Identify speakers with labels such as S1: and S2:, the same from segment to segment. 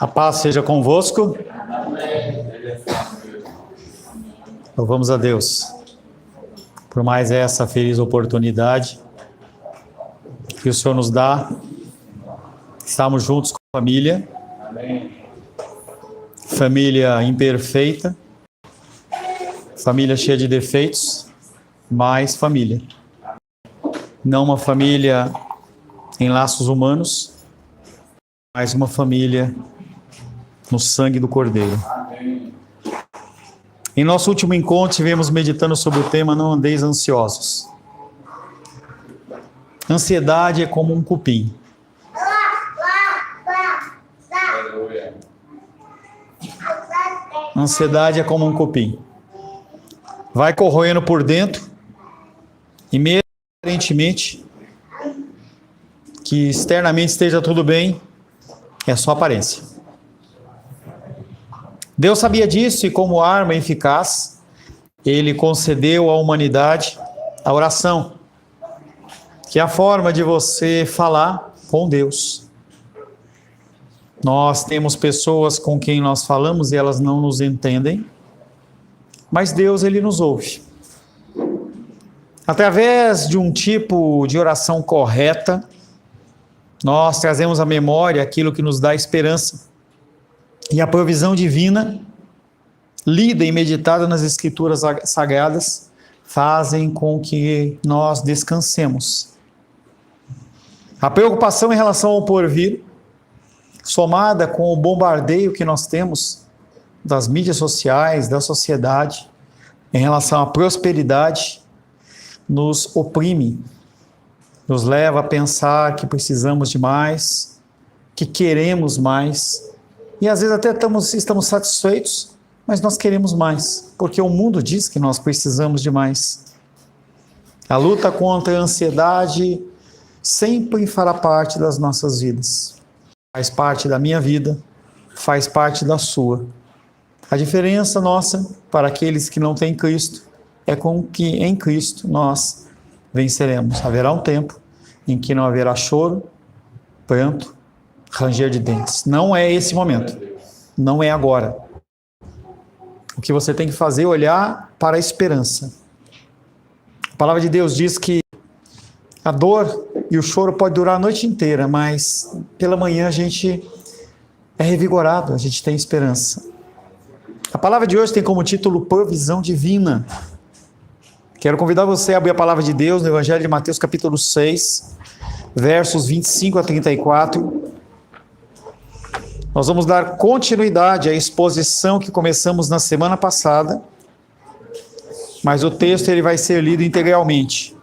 S1: A paz seja convosco. Louvamos a Deus por mais essa feliz oportunidade que o Senhor nos dá. Estamos juntos com a família. Família imperfeita, família cheia de defeitos, mas família. Não uma família em laços humanos, mas uma família no sangue do Cordeiro. Em nosso último encontro, estivemos meditando sobre o tema Não andeis ansiosos. Ansiedade é como um cupim. Ansiedade é como um cupim. Vai corroendo por dentro e mesmo aparentemente que externamente esteja tudo bem, é só aparência. Deus sabia disso e como arma eficaz, Ele concedeu à humanidade a oração, que é a forma de você falar com Deus. Nós temos pessoas com quem nós falamos e elas não nos entendem, mas Deus, Ele nos ouve. Através de um tipo de oração correta, nós trazemos à memória aquilo que nos dá esperança. E a provisão divina, lida e meditada nas Escrituras Sagradas, fazem com que nós descansemos. A preocupação em relação ao porvir, somada com o bombardeio que nós temos das mídias sociais, da sociedade, em relação à prosperidade, nos oprime, nos leva a pensar que precisamos de mais, que queremos mais, e às vezes até estamos satisfeitos, mas nós queremos mais, porque o mundo diz que nós precisamos de mais. A luta contra a ansiedade sempre fará parte das nossas vidas. Faz parte da minha vida, faz parte da sua. A diferença nossa para aqueles que não têm Cristo é com que em Cristo nós venceremos. Haverá um tempo em que não haverá choro, pranto, ranger de dentes. Não é esse momento, não é agora. O que você tem que fazer é olhar para a esperança. A palavra de Deus diz que a dor e o choro pode durar a noite inteira, mas pela manhã a gente é revigorado, a gente tem esperança. A palavra de hoje tem como título Provisão Divina. Quero convidar você a abrir a palavra de Deus no Evangelho de Mateus capítulo 6, versos 25 a 34. Nós vamos dar continuidade à exposição que começamos na semana passada, mas o texto ele vai ser lido integralmente.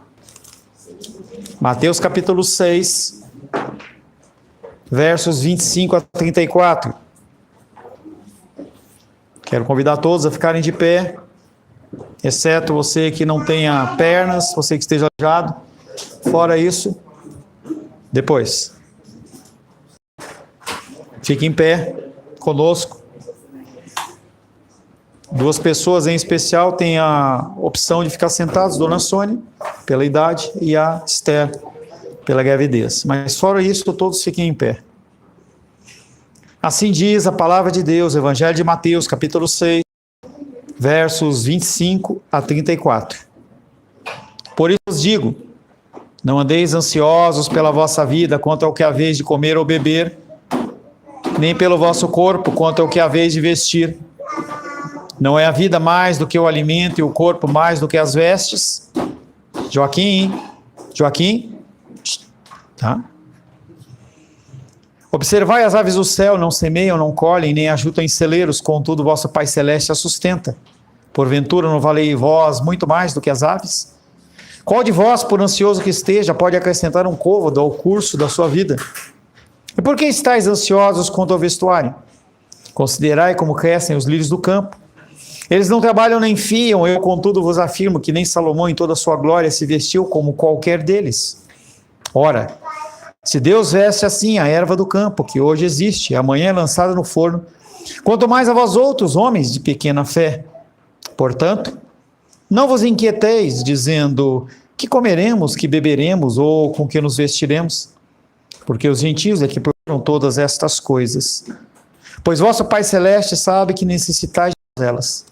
S1: Mateus capítulo 6, versos 25 a 34. Quero convidar todos a ficarem de pé, exceto você que não tenha pernas, você que esteja aleijado. Fora isso, depois. Fique em pé conosco. Duas pessoas em especial têm a opção de ficar sentados, Dona Sônia, pela idade, e a Esther, pela gravidez. Mas fora isso, todos fiquem em pé. Assim diz a palavra de Deus, Evangelho de Mateus, capítulo 6, versos 25 a 34. Por isso vos digo, não andeis ansiosos pela vossa vida, quanto ao que haveis de comer ou beber, nem pelo vosso corpo, quanto ao que haveis de vestir. Não é a vida mais do que o alimento e o corpo mais do que as vestes? Joaquim? Tá? Observai as aves do céu, não semeiam, não colhem, nem ajuntam em celeiros, contudo vosso Pai Celeste as sustenta. Porventura não valei vós muito mais do que as aves? Qual de vós, por ansioso que esteja, pode acrescentar um côvado ao curso da sua vida? E por que estáis ansiosos quanto ao vestuário? Considerai como crescem os lírios do campo. Eles não trabalham nem fiam, eu contudo vos afirmo que nem Salomão em toda a sua glória se vestiu como qualquer deles. Ora, se Deus veste assim a erva do campo, que hoje existe, e amanhã é lançada no forno, quanto mais a vós outros, homens de pequena fé. Portanto, não vos inquieteis, dizendo, que comeremos, que beberemos, ou com que nos vestiremos? Porque os gentios é que procuram todas estas coisas. pois vosso Pai Celeste sabe que necessitais delas.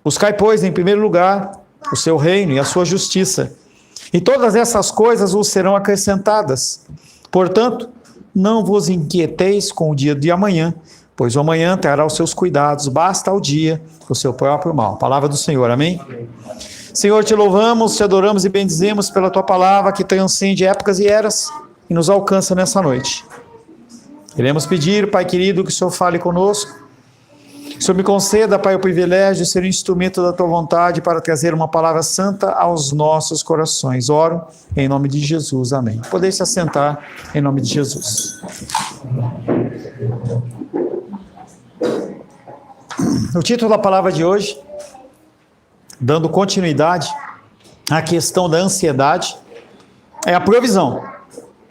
S1: Buscai, pois, em primeiro lugar o seu reino e a sua justiça, e todas essas coisas vos serão acrescentadas. Portanto, não vos inquieteis com o dia de amanhã, pois o amanhã trará os seus cuidados, basta ao dia o seu próprio mal. Palavra do Senhor, amém? Senhor, te louvamos, te adoramos e bendizemos pela tua palavra que transcende épocas e eras e nos alcança nessa noite. Queremos pedir, Pai querido, que o Senhor fale conosco. Que o Senhor me conceda, Pai, o privilégio de ser um instrumento da tua vontade para trazer uma palavra santa aos nossos corações. Oro em nome de Jesus, amém. Podeis se assentar em nome de Jesus. O título da palavra de hoje, dando continuidade à questão da ansiedade, é a provisão,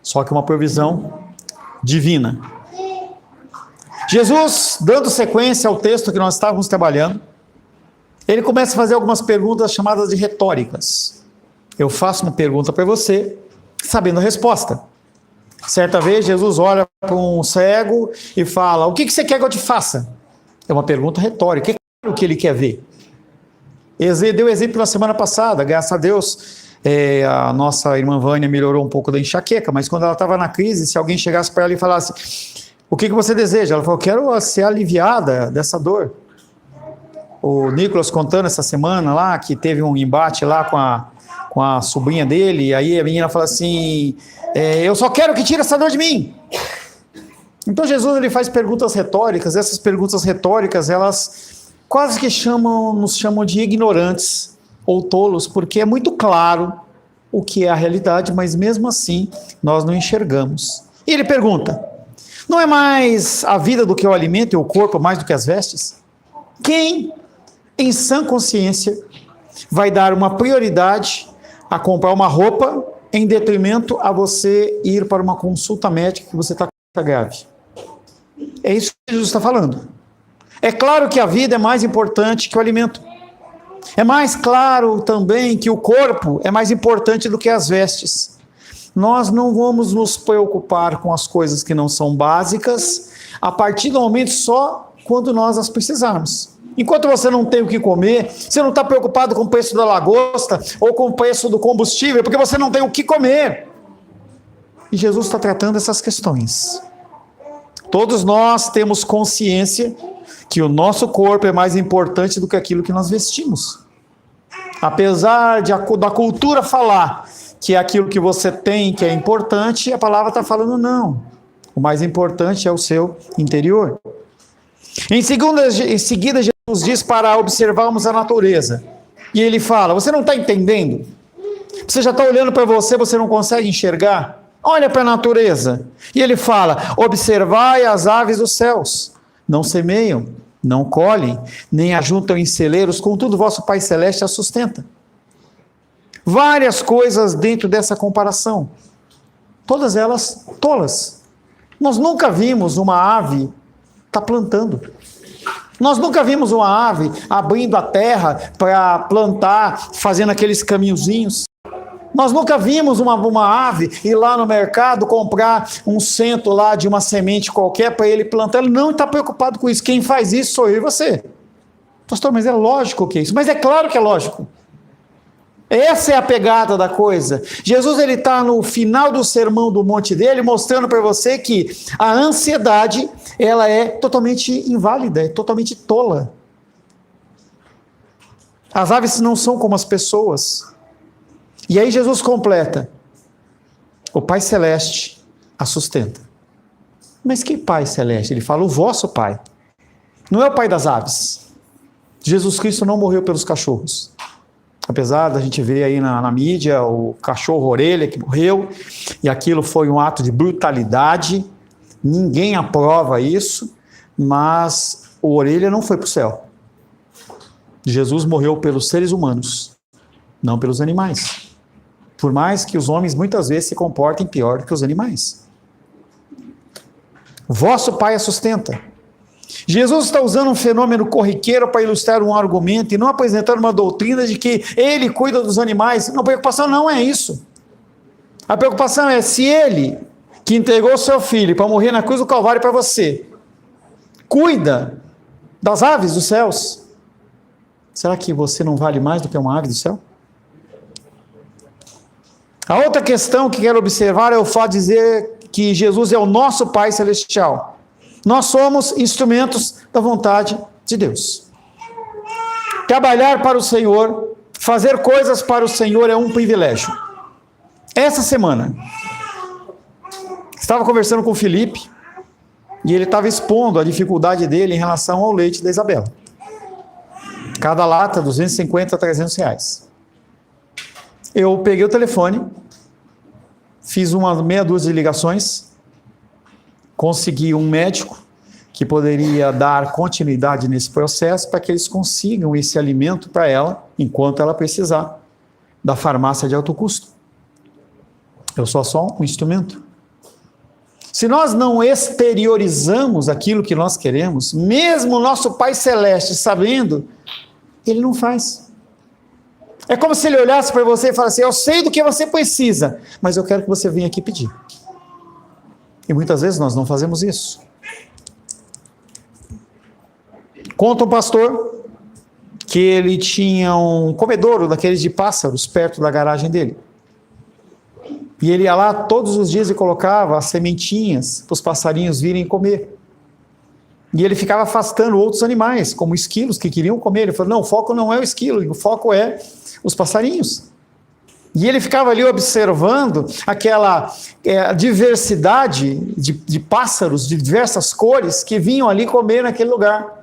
S1: só que uma provisão divina. Jesus, dando sequência ao texto que nós estávamos trabalhando, ele começa a fazer algumas perguntas chamadas de retóricas. Eu faço uma pergunta para você, sabendo a resposta. Certa vez, Jesus olha para um cego e fala: o que você quer que eu te faça? É uma pergunta retórica. O que ele quer ver? Deu exemplo na semana passada, graças a Deus, a nossa irmã Vânia melhorou um pouco da enxaqueca, mas quando ela estava na crise, se alguém chegasse para ela e falasse: o que você deseja? Ela falou: eu quero ser aliviada dessa dor. O Nicolas contando essa semana lá, que teve um embate lá com a sobrinha dele, e aí a menina fala assim: eu só quero que tire essa dor de mim. Então Jesus, ele faz perguntas retóricas. Essas perguntas retóricas, elas quase que nos chamam de ignorantes ou tolos, porque é muito claro o que é a realidade, mas mesmo assim nós não enxergamos. E ele pergunta: não é mais a vida do que o alimento e o corpo mais do que as vestes? Quem, em sã consciência, vai dar uma prioridade a comprar uma roupa em detrimento a você ir para uma consulta médica que você está grave? É isso que Jesus está falando. É claro que a vida é mais importante que o alimento. É mais claro também que o corpo é mais importante do que as vestes. Nós não vamos nos preocupar com as coisas que não são básicas a partir do momento só quando nós as precisarmos. Enquanto você não tem o que comer, você não está preocupado com o preço da lagosta ou com o preço do combustível, porque você não tem o que comer. E Jesus está tratando essas questões. Todos nós temos consciência que o nosso corpo é mais importante do que aquilo que nós vestimos. Apesar da cultura falar que é aquilo que você tem que é importante, a palavra está falando não. O mais importante é o seu interior. Em seguida, Jesus diz para observarmos a natureza. E ele fala: você não está entendendo? Você já está olhando para você não consegue enxergar? Olha para a natureza. E ele fala: observai as aves dos céus. Não semeiam, não colhem, nem ajuntam em celeiros, contudo vosso Pai Celeste as sustenta. Várias coisas dentro dessa comparação. Todas elas tolas. Nós nunca vimos uma ave plantando. Nós nunca vimos uma ave abrindo a terra para plantar, fazendo aqueles caminhozinhos. Nós nunca vimos uma ave ir lá no mercado comprar um cento lá de uma semente qualquer para ele plantar. Ele não está preocupado com isso. Quem faz isso sou eu e você. Pastor, mas é lógico que é isso. Mas é claro que é lógico. Essa é a pegada da coisa. Jesus, ele está no final do sermão do monte dele, mostrando para você que a ansiedade, ela é totalmente inválida, é totalmente tola. As aves não são como as pessoas. E aí Jesus completa: o Pai Celeste a sustenta. Mas que Pai Celeste? Ele fala: o vosso Pai. Não é o Pai das aves. Jesus Cristo não morreu pelos cachorros. Apesar da gente ver aí na mídia o cachorro orelha que morreu, e aquilo foi um ato de brutalidade, ninguém aprova isso, mas o orelha não foi para o céu. Jesus morreu pelos seres humanos, não pelos animais. Por mais que os homens muitas vezes se comportem pior do que os animais. Vosso Pai a sustenta. Jesus está usando um fenômeno corriqueiro para ilustrar um argumento e não apresentando uma doutrina de que ele cuida dos animais. Não, a preocupação não é isso. A preocupação é se ele, que entregou o seu filho para morrer na cruz do Calvário para você, cuida das aves dos céus. Será que você não vale mais do que uma ave do céu? A outra questão que quero observar é o fato de dizer que Jesus é o nosso Pai Celestial. Nós somos instrumentos da vontade de Deus. Trabalhar para o Senhor, fazer coisas para o Senhor é um privilégio. Essa semana, estava conversando com o Felipe, e ele estava expondo a dificuldade dele em relação ao leite da Isabela. Cada lata, 250 a 300 reais. Eu peguei o telefone, fiz uma meia dúzia de ligações, consegui um médico que poderia dar continuidade nesse processo para que eles consigam esse alimento para ela, enquanto ela precisar da farmácia de alto custo. Eu sou só um instrumento. Se nós não exteriorizamos aquilo que nós queremos, mesmo o nosso Pai Celeste sabendo, Ele não faz. É como se Ele olhasse para você e falasse assim: eu sei do que você precisa, mas eu quero que você venha aqui pedir. E muitas vezes nós não fazemos isso. Conta um pastor que ele tinha um comedouro daqueles de pássaros perto da garagem dele. E ele ia lá todos os dias e colocava as sementinhas para os passarinhos virem comer. E ele ficava afastando outros animais, como esquilos que queriam comer. Ele falou: não, o foco não é o esquilo, o foco é os passarinhos. E ele ficava ali observando aquela diversidade de pássaros de diversas cores que vinham ali comer naquele lugar.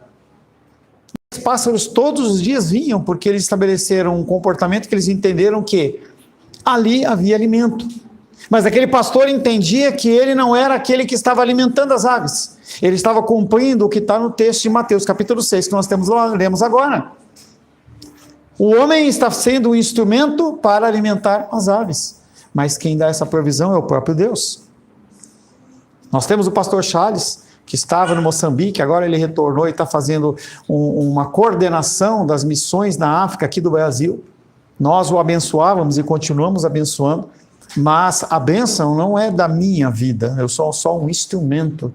S1: Os pássaros todos os dias vinham, porque eles estabeleceram um comportamento que eles entenderam que ali havia alimento. Mas aquele pastor entendia que ele não era aquele que estava alimentando as aves. Ele estava cumprindo o que está no texto de Mateus, capítulo 6, que nós lemos agora. O homem está sendo um instrumento para alimentar as aves. Mas quem dá essa provisão é o próprio Deus. Nós temos o pastor Charles, que estava no Moçambique, agora ele retornou e está fazendo uma coordenação das missões na África, aqui do Brasil. Nós o abençoávamos e continuamos abençoando, mas a bênção não é da minha vida, eu sou só um instrumento.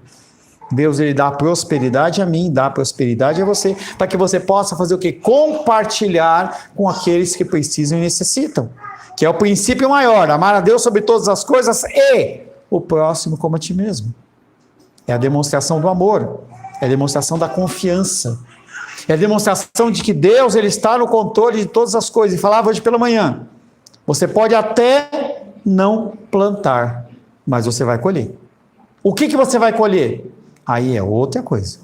S1: Deus, ele dá prosperidade a mim, dá prosperidade a você, para que você possa fazer o quê? Compartilhar com aqueles que precisam e necessitam, que é o princípio maior: amar a Deus sobre todas as coisas e o próximo como a ti mesmo. É a demonstração do amor, é a demonstração da confiança, é a demonstração de que Deus, ele está no controle de todas as coisas. E falava hoje pela manhã: você pode até não plantar, mas você vai colher. O que você vai colher? Aí é outra coisa.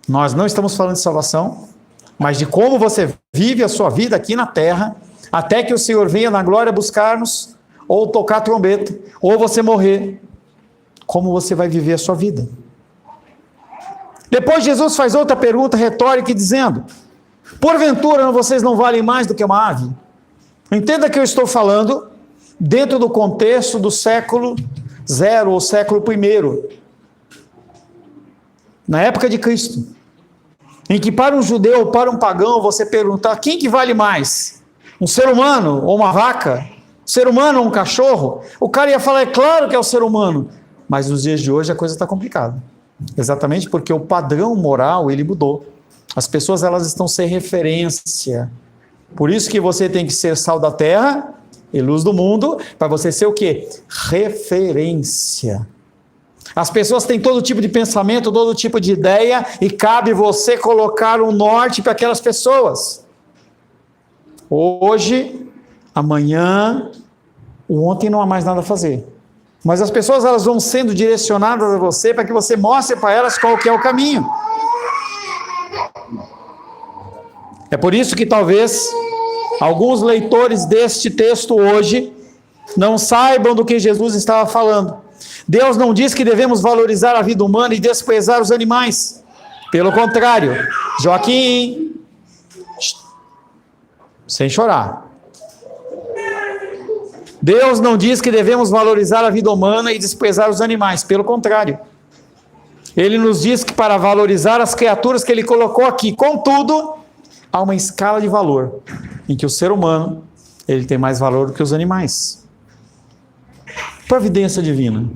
S1: Nós não estamos falando de salvação, mas de como você vive a sua vida aqui na terra, até que o Senhor venha na glória buscar-nos, ou tocar a trombeta, ou você morrer. Como você vai viver a sua vida? Depois Jesus faz outra pergunta retórica dizendo: porventura vocês não valem mais do que uma ave? Entenda que eu estou falando dentro do contexto do século 0 ou século 1, na época de Cristo, em que para um judeu ou para um pagão você perguntar quem que vale mais, um ser humano ou uma vaca, um ser humano ou um cachorro, o cara ia falar: é claro que é o ser humano. Mas nos dias de hoje a coisa está complicada, exatamente porque o padrão moral ele mudou. As pessoas elas estão sem referência. Por isso que você tem que ser sal da terra e luz do mundo, para você ser o quê? Referência. As pessoas têm todo tipo de pensamento, todo tipo de ideia, e cabe você colocar um norte para aquelas pessoas. Hoje, amanhã, o ontem não há mais nada a fazer. Mas as pessoas elas vão sendo direcionadas a você para que você mostre para elas qual que é o caminho. É por isso que talvez alguns leitores deste texto hoje não saibam do que Jesus estava falando. Deus não diz que devemos valorizar a vida humana e desprezar os animais. Pelo contrário, Joaquim, sem chorar. Deus não diz que devemos valorizar a vida humana e desprezar os animais. Pelo contrário, Ele nos diz que para valorizar as criaturas que Ele colocou aqui, contudo, há uma escala de valor em que o ser humano ele tem mais valor do que os animais. Providência divina.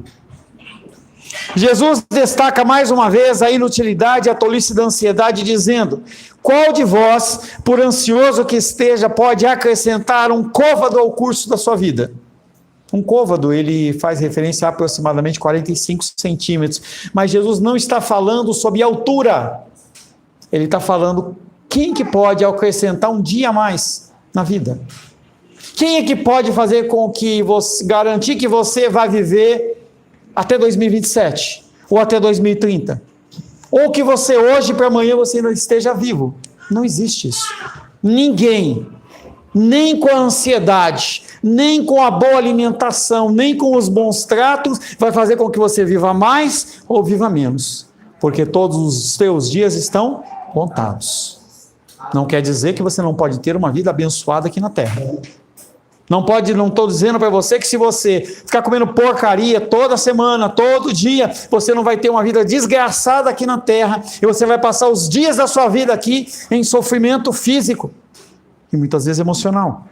S1: Jesus destaca mais uma vez a inutilidade e a tolice da ansiedade, dizendo: qual de vós, por ansioso que esteja, pode acrescentar um côvado ao curso da sua vida? Um côvado, ele faz referência a aproximadamente 45 centímetros, mas Jesus não está falando sobre altura, ele está falando quem que pode acrescentar um dia a mais na vida? Quem é que pode fazer com que você, garantir que você vai viver até 2027, ou até 2030? Ou que você hoje para amanhã você ainda esteja vivo? Não existe isso. Ninguém, nem com a ansiedade, nem com a boa alimentação, nem com os bons tratos, vai fazer com que você viva mais ou viva menos. Porque todos os seus dias estão contados. Não quer dizer que você não pode ter uma vida abençoada aqui na terra. Não estou dizendo para você que se você ficar comendo porcaria toda semana, todo dia, você não vai ter uma vida desgraçada aqui na terra, e você vai passar os dias da sua vida aqui em sofrimento físico, e muitas vezes emocional.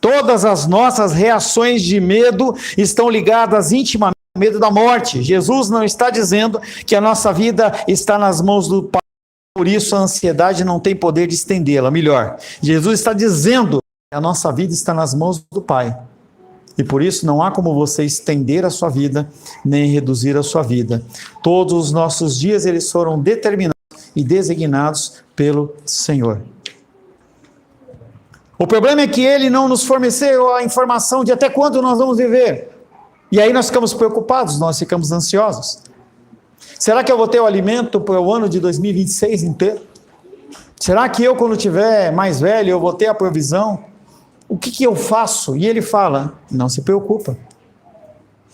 S1: Todas as nossas reações de medo estão ligadas intimamente ao medo da morte. Jesus não está dizendo que a nossa vida está nas mãos do Pai, por isso a ansiedade não tem poder de estendê-la. Melhor, Jesus está dizendo que a nossa vida está nas mãos do Pai. E por isso não há como você estender a sua vida, nem reduzir a sua vida. Todos os nossos dias eles foram determinados e designados pelo Senhor. O problema é que Ele não nos forneceu a informação de até quando nós vamos viver. E aí nós ficamos preocupados, nós ficamos ansiosos. Será que eu vou ter o alimento para o ano de 2026 inteiro? Será que eu, quando tiver mais velho, eu vou ter a provisão? O que eu faço? E Ele fala: não se preocupa.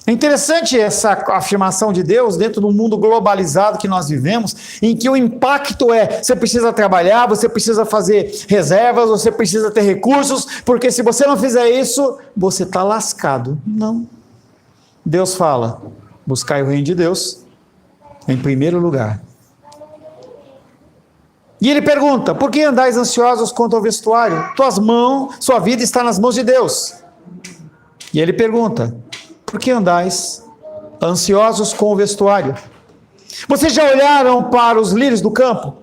S1: É interessante essa afirmação de Deus dentro do mundo globalizado que nós vivemos, em que o impacto é: você precisa trabalhar, você precisa fazer reservas, você precisa ter recursos, porque se você não fizer isso, você está lascado. Não. Deus fala: buscai o reino de Deus em primeiro lugar. E Ele pergunta: por que andais ansiosos quanto ao vestuário? Sua vida está nas mãos de Deus. E Ele pergunta: por que andais ansiosos com o vestuário? Vocês já olharam para os lírios do campo?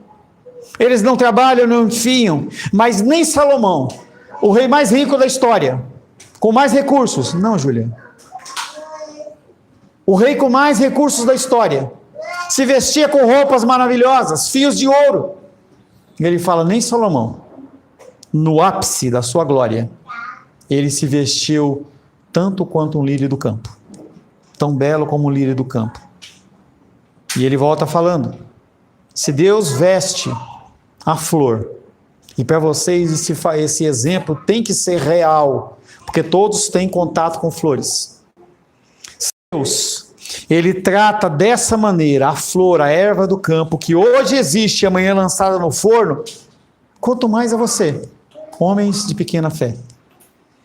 S1: Eles não trabalham, não fiam, mas nem Salomão, o rei mais rico da história, com mais recursos, não, Júlia, o rei com mais recursos da história, se vestia com roupas maravilhosas, fios de ouro. Ele fala: nem Salomão, no ápice da sua glória, ele se vestiu tanto quanto um lírio do campo, tão belo como um lírio do campo. E ele volta falando: se Deus veste a flor, e para vocês esse exemplo tem que ser real, porque todos têm contato com flores. Deus, Ele trata dessa maneira a flor, a erva do campo, que hoje existe e amanhã lançada no forno, quanto mais a você, homens de pequena fé.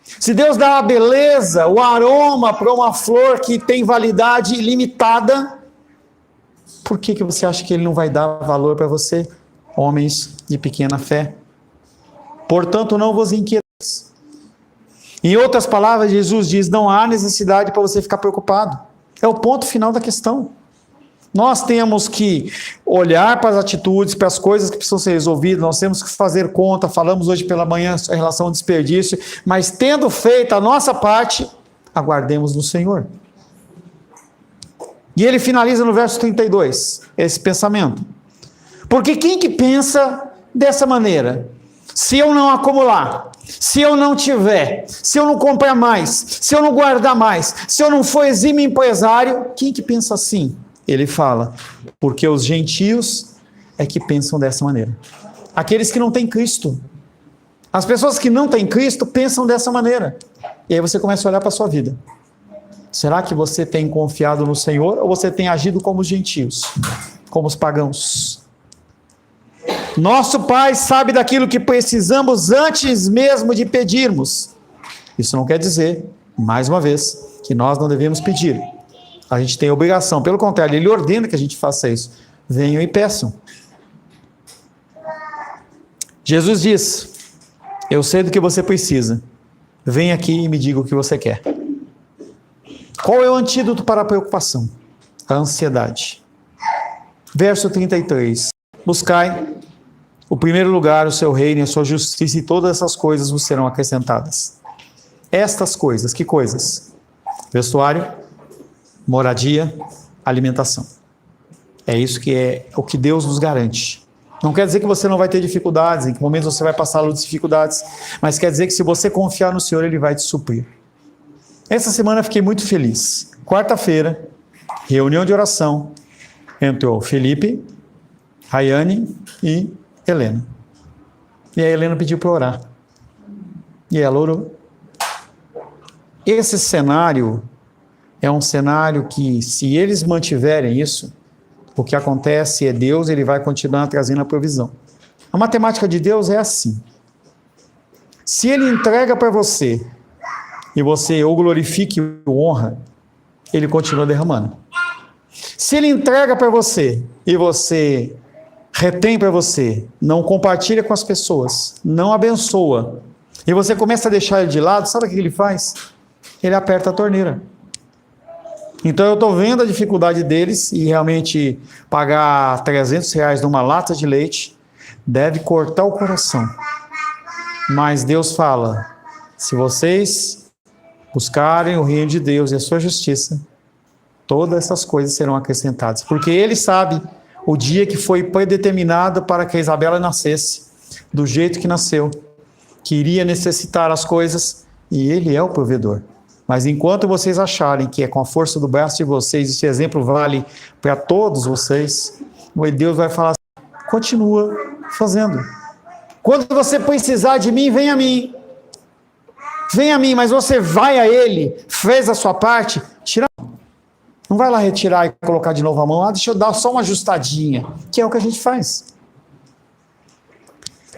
S1: Se Deus dá a beleza, o aroma para uma flor que tem validade ilimitada, por que você acha que Ele não vai dar valor para você, homens de pequena fé? Portanto, não vos inquieteis. Em outras palavras, Jesus diz: não há necessidade para você ficar preocupado. É o ponto final da questão. Nós temos que olhar para as atitudes, para as coisas que precisam ser resolvidas, nós temos que fazer conta, falamos hoje pela manhã em relação ao desperdício, mas tendo feito a nossa parte, aguardemos no Senhor. E ele finaliza no verso 32, esse pensamento. Porque quem que pensa dessa maneira? Se eu não acumular, se eu não tiver, se eu não comprar mais, se eu não guardar mais, se eu não for exímio empresário, quem que pensa assim? Ele fala: porque os gentios é que pensam dessa maneira. Aqueles que não têm Cristo. As pessoas que não têm Cristo pensam dessa maneira. E aí você começa a olhar para a sua vida. Será que você tem confiado no Senhor ou você tem agido como os gentios, como os pagãos? Nosso Pai sabe daquilo que precisamos antes mesmo de pedirmos. Isso não quer dizer, mais uma vez, que nós não devemos pedir. A gente tem obrigação, pelo contrário, Ele ordena que a gente faça isso. Venham e peçam. Jesus diz: eu sei do que você precisa. Vem aqui e me diga o que você quer. Qual é o antídoto para a preocupação? A ansiedade. Verso 33. Buscai o primeiro lugar, o seu reino e a sua justiça, e todas essas coisas vos serão acrescentadas. Estas coisas, que coisas? Vestuário, moradia, alimentação. É isso que é o que Deus nos garante. Não quer dizer que você não vai ter dificuldades, em que momentos você vai passar por dificuldades, mas quer dizer que se você confiar no Senhor, Ele vai te suprir. Essa semana eu fiquei muito feliz. Quarta-feira, reunião de oração, entrou Felipe, Rayane e Helena. E a Helena pediu para orar. E ela orou. Esse cenário é um cenário que, se eles mantiverem isso, o que acontece é Deus, Ele vai continuar trazendo a provisão. A matemática de Deus é assim. Se Ele entrega para você, e você o glorifica e o honra, Ele continua derramando. Se Ele entrega para você, e você retém para você, não compartilha com as pessoas, não abençoa, e você começa a deixar Ele de lado, sabe o que Ele faz? Ele aperta a torneira. Então eu estou vendo a dificuldade deles, e realmente pagar R$300 numa lata de leite deve cortar o coração. Mas Deus fala, se vocês buscarem o reino de Deus e a sua justiça, todas essas coisas serão acrescentadas. Porque Ele sabe o dia que foi predeterminado para que a Isabela nascesse, do jeito que nasceu, que iria necessitar as coisas, e Ele é o provedor. Mas enquanto vocês acharem que é com a força do braço de vocês, esse exemplo vale para todos vocês, Deus vai falar assim, continua fazendo. Quando você precisar de mim, vem a mim. Vem a mim, mas você vai a Ele, fez a sua parte, tira. Não vai lá retirar e colocar de novo a mão, deixa eu dar só uma ajustadinha, que é o que a gente faz.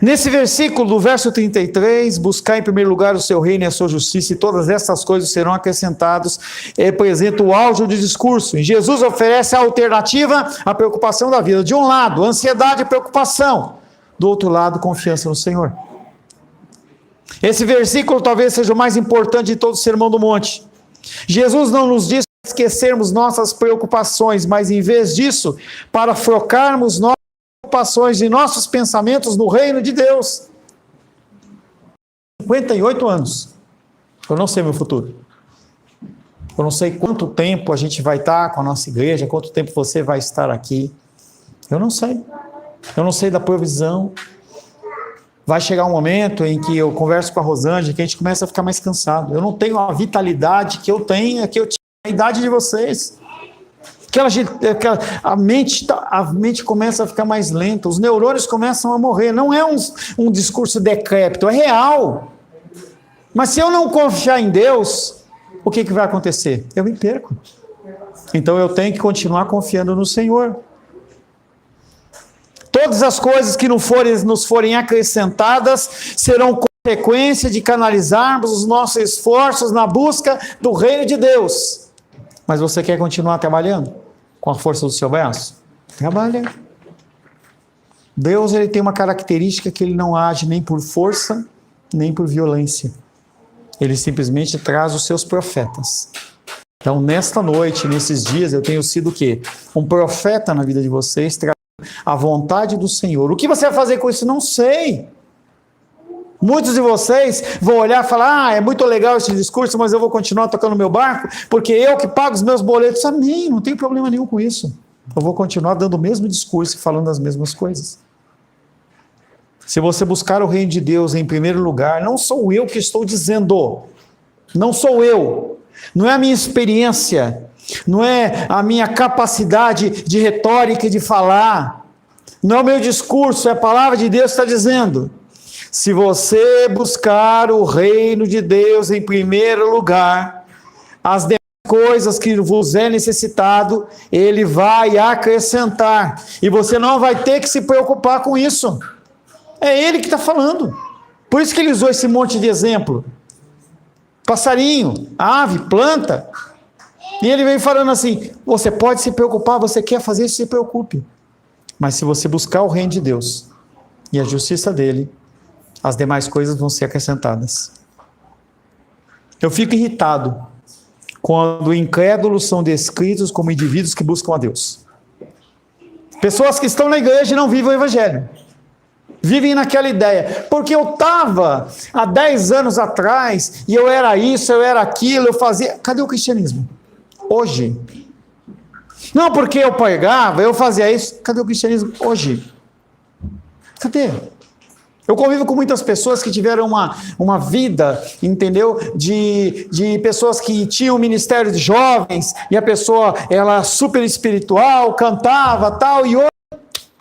S1: Nesse versículo, do verso 33, buscar em primeiro lugar o seu reino e a sua justiça, e todas essas coisas serão acrescentadas, representa o auge do discurso. E Jesus oferece a alternativa à preocupação da vida. De um lado, ansiedade e preocupação. Do outro lado, confiança no Senhor. Esse versículo talvez seja o mais importante de todo o Sermão do Monte. Jesus não nos diz para esquecermos nossas preocupações, mas em vez disso, para focarmos nossas preocupações e nossos pensamentos no reino de Deus. 58 anos. Eu não sei meu futuro. Eu não sei quanto tempo a gente vai estar com a nossa igreja, quanto tempo você vai estar aqui. Eu não sei. Eu não sei da provisão. Vai chegar um momento em que eu converso com a Rosângela, que a gente começa a ficar mais cansado. Eu não tenho a vitalidade que eu tenho, que eu tinha a idade de vocês. A mente começa a ficar mais lenta, os neurônios começam a morrer. Não é um discurso decrépito, é real. Mas se eu não confiar em Deus, o que vai acontecer? Eu me perco. Então eu tenho que continuar confiando no Senhor. Todas as coisas que nos forem acrescentadas serão consequência de canalizarmos os nossos esforços na busca do reino de Deus. Mas você quer continuar trabalhando com a força do seu braço? Trabalha. Deus, ele tem uma característica que ele não age nem por força, nem por violência. Ele simplesmente traz os seus profetas. Então, nesta noite, nesses dias, eu tenho sido o quê? Um profeta na vida de vocês, trazendo a vontade do Senhor. O que você vai fazer com isso? Não sei. Muitos de vocês vão olhar e falar, é muito legal esse discurso, mas eu vou continuar tocando meu barco, porque eu que pago os meus boletos. Amém, não tem problema nenhum com isso. Eu vou continuar dando o mesmo discurso e falando as mesmas coisas. Se você buscar o reino de Deus em primeiro lugar, não sou eu que estou dizendo, não sou eu, não é a minha experiência, não é a minha capacidade de retórica e de falar, não é o meu discurso, é a palavra de Deus que está dizendo. Se você buscar o reino de Deus em primeiro lugar, as demais coisas que vos é necessitado, Ele vai acrescentar. E você não vai ter que se preocupar com isso. É Ele que está falando. Por isso que Ele usou esse monte de exemplo. Passarinho, ave, planta. E Ele vem falando assim, você pode se preocupar, você quer fazer isso, se preocupe. Mas se você buscar o reino de Deus e a justiça dEle, as demais coisas vão ser acrescentadas. Eu fico irritado quando incrédulos são descritos como indivíduos que buscam a Deus. Pessoas que estão na igreja e não vivem o evangelho. Vivem naquela ideia. Porque eu estava há 10 anos atrás e eu era isso, eu era aquilo, eu fazia... Cadê o cristianismo? Hoje. Não, porque eu pregava, eu fazia isso. Cadê o cristianismo? Hoje. Cadê? Eu convivo com muitas pessoas que tiveram uma vida, entendeu? De pessoas que tinham ministério de jovens, e a pessoa, ela super espiritual, cantava, tal, e hoje,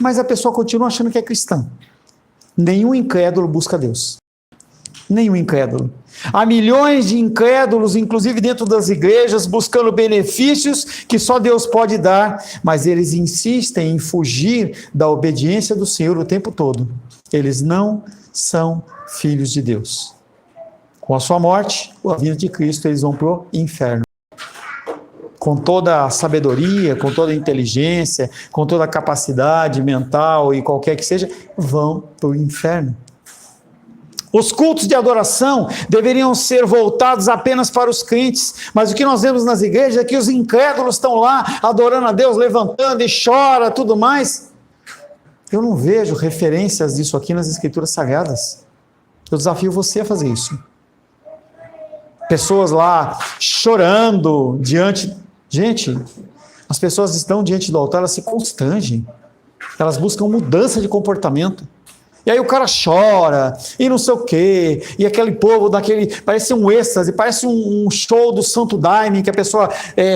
S1: mas a pessoa continua achando que é cristã. Nenhum incrédulo busca Deus. Nenhum incrédulo. Há milhões de incrédulos, inclusive dentro das igrejas, buscando benefícios que só Deus pode dar, mas eles insistem em fugir da obediência do Senhor o tempo todo. Eles não são filhos de Deus. Com a sua morte, a vinda de Cristo, eles vão para o inferno. Com toda a sabedoria, com toda a inteligência, com toda a capacidade mental e qualquer que seja, vão para o inferno. Os cultos de adoração deveriam ser voltados apenas para os crentes, mas o que nós vemos nas igrejas é que os incrédulos estão lá adorando a Deus, levantando e chora, tudo mais. Eu não vejo referências disso aqui nas Escrituras Sagradas. Eu desafio você a fazer isso. Pessoas lá chorando diante... Gente, as pessoas estão diante do altar, elas se constrangem. Elas buscam mudança de comportamento. E aí o cara chora, e não sei o quê, e aquele povo parece um êxtase, parece um show do Santo Daime, que a pessoa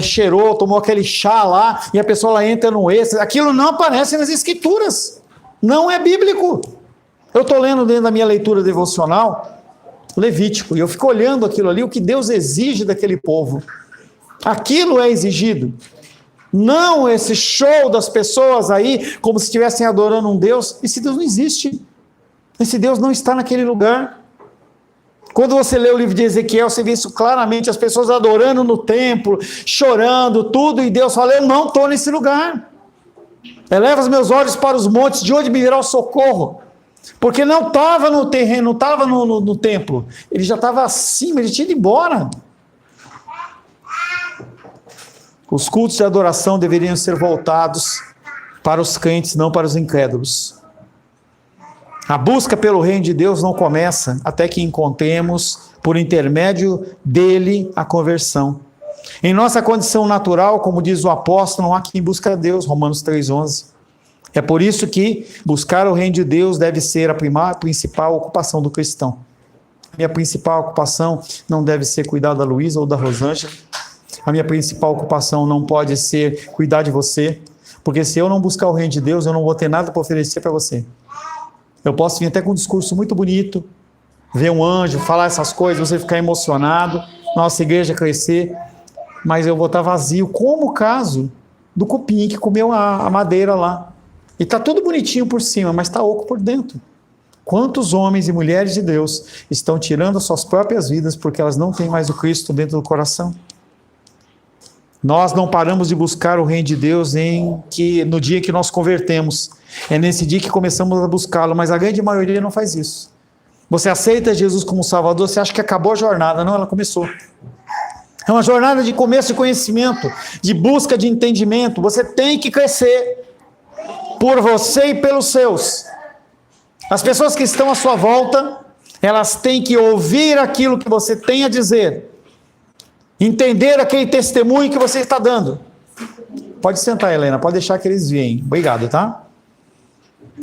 S1: cheirou, tomou aquele chá lá, e a pessoa lá entra no êxtase. Aquilo não aparece nas Escrituras. Não é bíblico. Eu estou lendo dentro da minha leitura devocional, Levítico, e eu fico olhando aquilo ali, o que Deus exige daquele povo. Aquilo é exigido. Não esse show das pessoas aí, como se estivessem adorando um Deus. Esse Deus não existe. Esse Deus não está naquele lugar. Quando você lê o livro de Ezequiel, você vê isso claramente, as pessoas adorando no templo, chorando, tudo, e Deus fala, eu não estou nesse lugar. Eleva os meus olhos para os montes, de onde me virá o socorro? Porque não estava no terreno, não estava no templo. Ele já estava acima, ele tinha ido embora. Os cultos de adoração deveriam ser voltados para os crentes, não para os incrédulos. A busca pelo reino de Deus não começa até que encontremos, por intermédio dele, a conversão. Em nossa condição natural, como diz o apóstolo, não há quem busque a Deus, Romanos 3,11. É por isso que buscar o reino de Deus deve ser a principal ocupação do cristão. A minha principal ocupação não deve ser cuidar da Luísa ou da Rosângela. A minha principal ocupação não pode ser cuidar de você, porque se eu não buscar o reino de Deus, eu não vou ter nada para oferecer para você. Eu posso vir até com um discurso muito bonito, ver um anjo, falar essas coisas, você ficar emocionado, nossa igreja crescer, mas eu vou estar vazio, como o caso do cupim que comeu a madeira lá. E está tudo bonitinho por cima, mas está oco por dentro. Quantos homens e mulheres de Deus estão tirando as suas próprias vidas porque elas não têm mais o Cristo dentro do coração? Nós não paramos de buscar o reino de Deus no dia que nós convertemos. É nesse dia que começamos a buscá-lo, mas a grande maioria não faz isso. Você aceita Jesus como Salvador, você acha que acabou a jornada. Não, ela começou. É uma jornada de começo de conhecimento, de busca de entendimento. Você tem que crescer por você e pelos seus. As pessoas que estão à sua volta, elas têm que ouvir aquilo que você tem a dizer. Entender aquele testemunho que você está dando. Pode sentar, Helena, pode deixar que eles vêm. Obrigado, tá?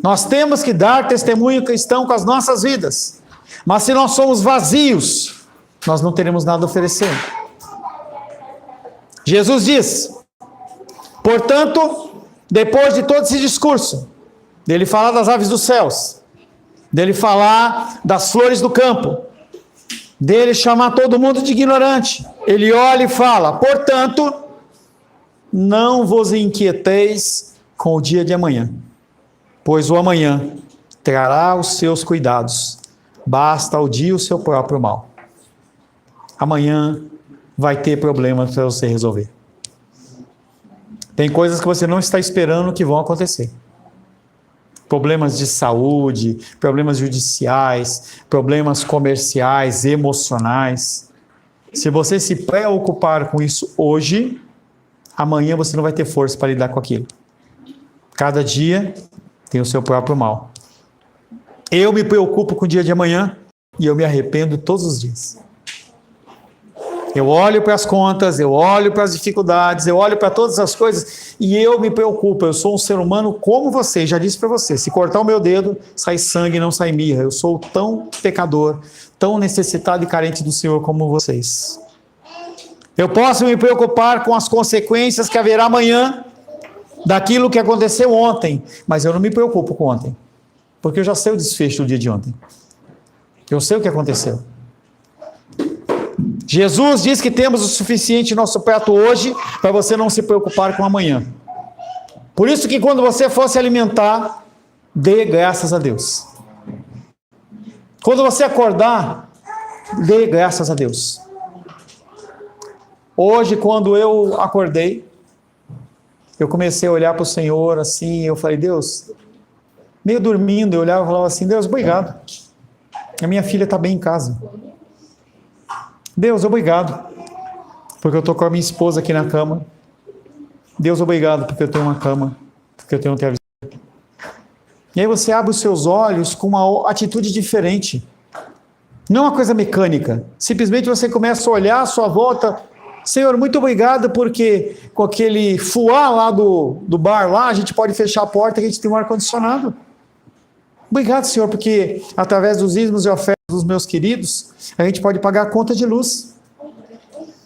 S1: Nós temos que dar testemunho cristão com as nossas vidas. Mas se nós somos vazios, nós não teremos nada a oferecer. Jesus diz, portanto, depois de todo esse discurso, dele falar das aves dos céus, dele falar das flores do campo, dele chamar todo mundo de ignorante, ele olha e fala, portanto, não vos inquieteis com o dia de amanhã, pois o amanhã trará os seus cuidados, basta ao dia o seu próprio mal. Amanhã vai ter problemas para você resolver. Tem coisas que você não está esperando que vão acontecer. Problemas de saúde, problemas judiciais, problemas comerciais, emocionais. Se você se preocupar com isso hoje, amanhã você não vai ter força para lidar com aquilo. Cada dia tem o seu próprio mal. Eu me preocupo com o dia de amanhã e eu me arrependo todos os dias. Eu olho para as contas, eu olho para as dificuldades, eu olho para todas as coisas e eu me preocupo. Eu sou um ser humano como você, já disse para você. Se cortar o meu dedo, sai sangue, não sai mirra. Eu sou tão pecador, tão necessitado e carente do Senhor como vocês. Eu posso me preocupar com as consequências que haverá amanhã daquilo que aconteceu ontem, mas eu não me preocupo com ontem, porque eu já sei o desfecho do dia de ontem. Eu sei o que aconteceu. Jesus diz que temos o suficiente em nosso prato hoje para você não se preocupar com amanhã. Por isso que quando você for se alimentar, dê graças a Deus. Quando você acordar, dê graças a Deus. Hoje, quando eu acordei, eu comecei a olhar para o Senhor assim, eu falei, Deus, meio dormindo, eu olhava e falava assim, Deus, obrigado. A minha filha está bem em casa. Deus, obrigado, porque eu estou com a minha esposa aqui na cama. Deus, obrigado, porque eu tenho uma cama, porque eu tenho um travesseiro. E aí você abre os seus olhos com uma atitude diferente. Não uma coisa mecânica. Simplesmente você começa a olhar à sua volta. Senhor, muito obrigado, porque com aquele fuá lá do bar lá, a gente pode fechar a porta e a gente tem um ar-condicionado. Obrigado, Senhor, porque através dos dízimos e ofertas dos meus queridos, a gente pode pagar a conta de luz.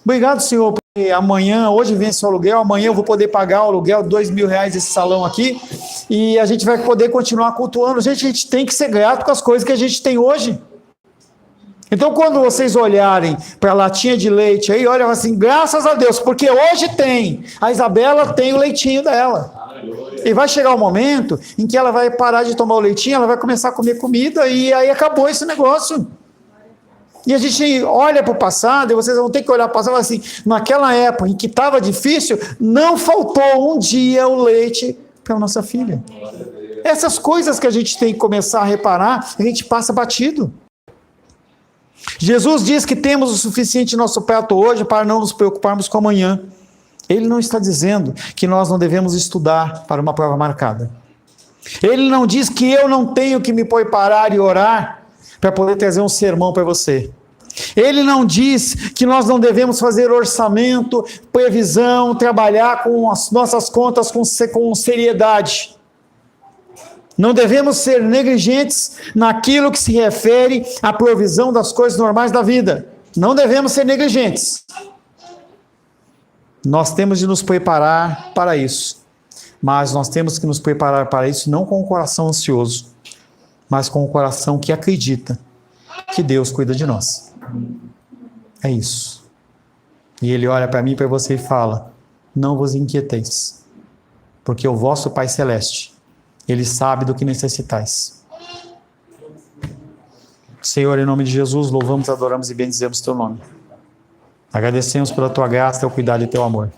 S1: Obrigado, Senhor, porque amanhã, hoje vence o aluguel, amanhã eu vou poder pagar o aluguel, R$2.000 esse salão aqui, e a gente vai poder continuar cultuando. Gente, a gente tem que ser grato com as coisas que a gente tem hoje. Então, quando vocês olharem para a latinha de leite aí, olham assim, graças a Deus, porque hoje tem. A Isabela tem o leitinho dela. E vai chegar um momento em que ela vai parar de tomar o leitinho, ela vai começar a comer comida e aí acabou esse negócio. E a gente olha para o passado e vocês vão ter que olhar para o passado e falar assim, naquela época em que estava difícil, não faltou um dia o leite para a nossa filha. Essas coisas que a gente tem que começar a reparar, a gente passa batido. Jesus diz que temos o suficiente em nosso prato hoje para não nos preocuparmos com amanhã. Ele não está dizendo que nós não devemos estudar para uma prova marcada. Ele não diz que eu não tenho que me preparar e orar para poder trazer um sermão para você. Ele não diz que nós não devemos fazer orçamento, previsão, trabalhar com as nossas contas com seriedade. Não devemos ser negligentes naquilo que se refere à provisão das coisas normais da vida. Não devemos ser negligentes. Nós temos de nos preparar para isso. Mas nós temos que nos preparar para isso não com o coração ansioso, mas com o coração que acredita que Deus cuida de nós. É isso. E Ele olha para mim e para você e fala, não vos inquieteis, porque o vosso Pai Celeste, Ele sabe do que necessitais. Senhor, em nome de Jesus, louvamos, adoramos e bendizemos Teu nome. Agradecemos pela Tua graça, Teu cuidado e Teu amor.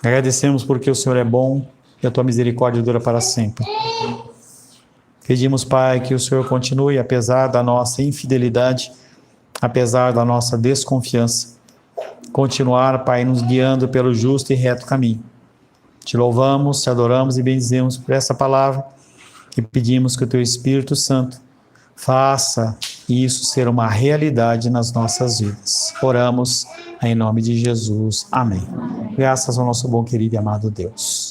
S1: Agradecemos porque o Senhor é bom e a Tua misericórdia dura para sempre. Pedimos, Pai, que o Senhor continue, apesar da nossa infidelidade, apesar da nossa desconfiança, continuar, Pai, nos guiando pelo justo e reto caminho. Te louvamos, te adoramos e bendizemos por essa palavra e pedimos que o Teu Espírito Santo faça isso ser uma realidade nas nossas vidas. Oramos em nome de Jesus. Amém. Graças ao nosso bom, querido e amado Deus.